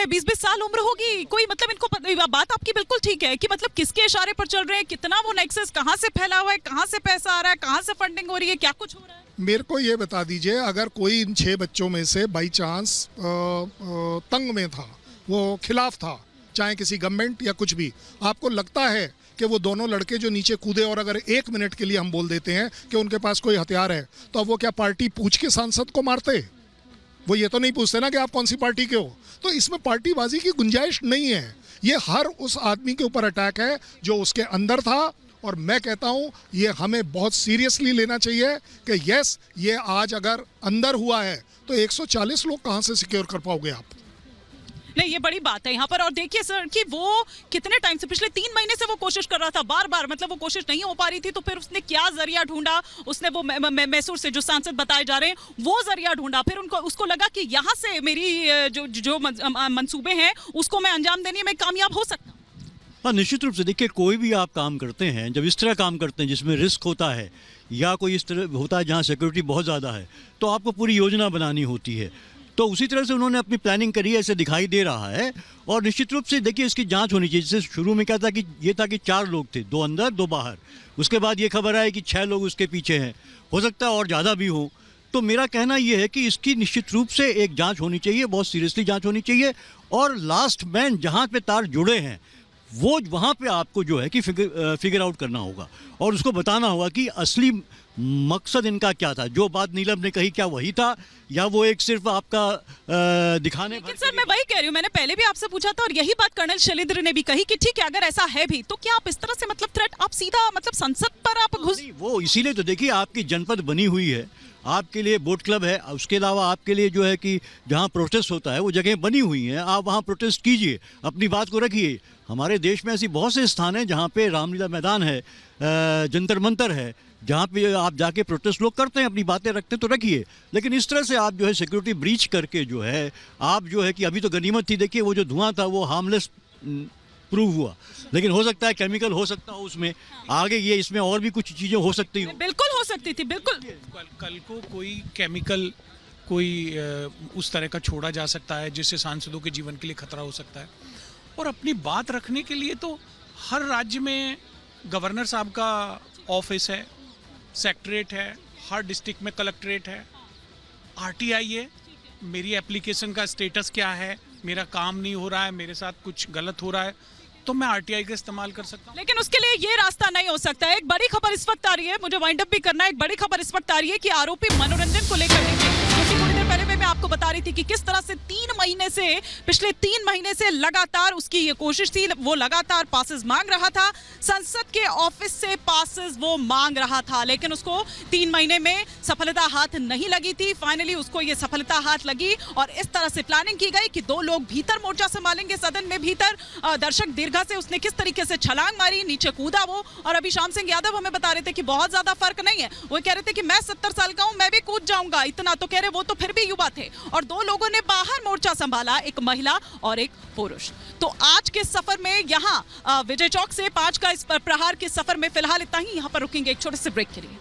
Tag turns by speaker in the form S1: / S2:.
S1: है, 20-20 साल उम्र होगी, कोई मतलब इनको बात आपकी बिल्कुल ठीक है कि मतलब किसके इशारे पर चल रहे हैं, कितना वो नेक्सस कहाँ से फैला हुआ है, कहाँ से पैसा आ रहा है, कहाँ से फंडिंग हो रही है, क्या कुछ हो रहा है।
S2: मेरे को ये बता दीजिए, अगर कोई इन 6 बच्चों में से बाई चांस तंग में था, वो खिलाफ था, चाहे किसी गवर्नमेंट या कुछ भी, आपको लगता है कि वो दोनों लड़के जो नीचे कूदे और अगर 1 मिनट के लिए हम बोल देते हैं कि उनके पास कोई हथियार है, तो अब वो क्या पार्टी पूछ के सांसद को मारते? वो ये तो नहीं पूछते ना कि आप कौन सी पार्टी के हो। तो इसमें पार्टीबाजी की गुंजाइश नहीं है। ये हर उस आदमी के ऊपर अटैक है जो उसके अंदर था, और मैं कहता हूँ ये हमें बहुत सीरियसली लेना चाहिए कि यस, ये आज अगर अंदर हुआ है तो 140 लोग कहाँ से सिक्योर कर पाओगे आप?
S1: नहीं, ये बड़ी बात है यहाँ पर। और देखिए सर कि वो कितने टाइम से, पिछले 3 महीने से वो कोशिश कर रहा था, बार बार, मतलब वो कोशिश नहीं हो पा रही थी, तो फिर उसने क्या जरिया ढूंढा, उसने वो मैसूर से जो सांसद बताए जा रहे हैं वो जरिया ढूंढा, फिर उसको लगा कि यहाँ से मेरी जो मंसूबे हैं उसको मैं अंजाम देने में कामयाब हो सकता हूँ।
S3: हाँ, निश्चित रूप से देखिए, कोई भी आप काम करते हैं, जब इस तरह काम करते हैं जिसमें रिस्क होता है या कोई इस तरह होता है जहाँ सिक्योरिटी बहुत ज़्यादा है, तो आपको पूरी योजना बनानी होती है। तो उसी तरह से उन्होंने अपनी प्लानिंग करी है, ऐसे दिखाई दे रहा है। और निश्चित रूप से देखिए, इसकी जांच होनी चाहिए। जैसे शुरू में क्या था कि ये था कि 4 लोग थे, 2 अंदर 2 बाहर। उसके बाद ये खबर आई कि 6 लोग उसके पीछे हैं, हो सकता है और ज़्यादा भी हो। तो मेरा कहना ये है कि इसकी निश्चित रूप से एक जाँच होनी चाहिए, बहुत सीरियसली जाँच होनी चाहिए। और लास्ट मैन जहाँ पे तार जुड़े हैं, वो वहाँ पे आपको जो है कि फिगर आउट करना होगा और उसको बताना होगा कि असली मकसद इनका क्या था। जो बात नीलम ने कही, क्या वही था या वो एक सिर्फ आपका दिखाने?
S1: लेकिन सर मैं वही कह रही हूँ, मैंने पहले भी आपसे पूछा था और यही बात कर्नल शैलेंद्र ने भी कही कि ठीक है, अगर ऐसा है भी तो क्या आप इस तरह से मतलब थ्रेट आप सीधा मतलब संसद पर आप घुस?
S3: वो इसीलिए तो देखिए, आपकी जनपद बनी हुई है, आपके लिए बोट क्लब है, उसके अलावा आपके लिए जो है कि जहाँ प्रोटेस्ट होता है वो जगह बनी हुई हैं, आप वहाँ प्रोटेस्ट कीजिए, अपनी बात को रखिए। हमारे देश में ऐसी बहुत से स्थान हैं जहाँ पे रामलीला मैदान है, जंतर मंतर है, जहाँ पे आप जाके प्रोटेस्ट लोग करते हैं, अपनी बातें रखते हैं, तो रखिए। लेकिन इस तरह से आप जो है सिक्योरिटी ब्रीच करके जो है आप जो है कि अभी तो गनीमत थी, देखिए वो जो धुआं था वो हार्मलेस प्रूव हुआ, लेकिन हो सकता है केमिकल हो सकता हो उसमें, आगे ये इसमें और भी कुछ चीज़ें हो सकती हो।
S1: बिल्कुल हो सकती थी, बिल्कुल।
S4: कल को कोई केमिकल कोई उस तरह का छोड़ा जा सकता है जिससे सांसदों के जीवन के लिए खतरा हो सकता है। और अपनी बात रखने के लिए तो हर राज्य में गवर्नर साहब का ऑफिस है, सेक्रेटरीट है, हर डिस्ट्रिक्ट में कलेक्ट्रेट है, आरटीआई है। मेरी एप्लीकेशन का स्टेटस क्या है, मेरा काम नहीं हो रहा है, मेरे साथ कुछ गलत हो रहा है, तो मैं आरटीआई का इस्तेमाल कर सकता हूँ।
S1: लेकिन उसके लिए ये रास्ता नहीं हो सकता है। एक बड़ी खबर इस वक्त आ रही है, मुझे वाइंड अप भी करना है। एक बड़ी खबर इस वक्त आ रही है कि आरोपी मनोरंजन को लेकर थोड़ी देर पहले मैं आपको बता रही थी कि किस तरह से पिछले 3 महीने से लगातार उसकी ये कोशिश थी, वो लगातार पासेस मांग रहा था, संसद के ऑफिस से पासेस वो मांग रहा था, लेकिन उसको 3 महीने में सफलता हाथ नहीं लगी थी। फाइनली उसको ये सफलता हाथ लगी और इस तरह से प्लानिंग की गई कि 2 लोग भीतर मोर्चा संभालेंगे, सदन में भीतर। दर्शक दीर्घा से उसने किस तरीके से छलांग मारी, नीचे कूदा वो। और अभी श्याम सिंह यादव हमें बता रहे थे कि बहुत ज्यादा फर्क नहीं है, वो कह रहे थे कि मैं 70 साल का हूं, मैं भी कूद जाऊंगा, इतना तो कह रहे, वो तो फिर भी युवा थे। और 2 लोगों ने बाहर मोर्चा संभाला, एक महिला और एक पुरुष। तो आज के सफर में यहाँ विजय चौक से 5 का इस प्रहार के सफर में फिलहाल इतना ही। यहाँ पर रुकेंगे एक छोटे से ब्रेक के लिए।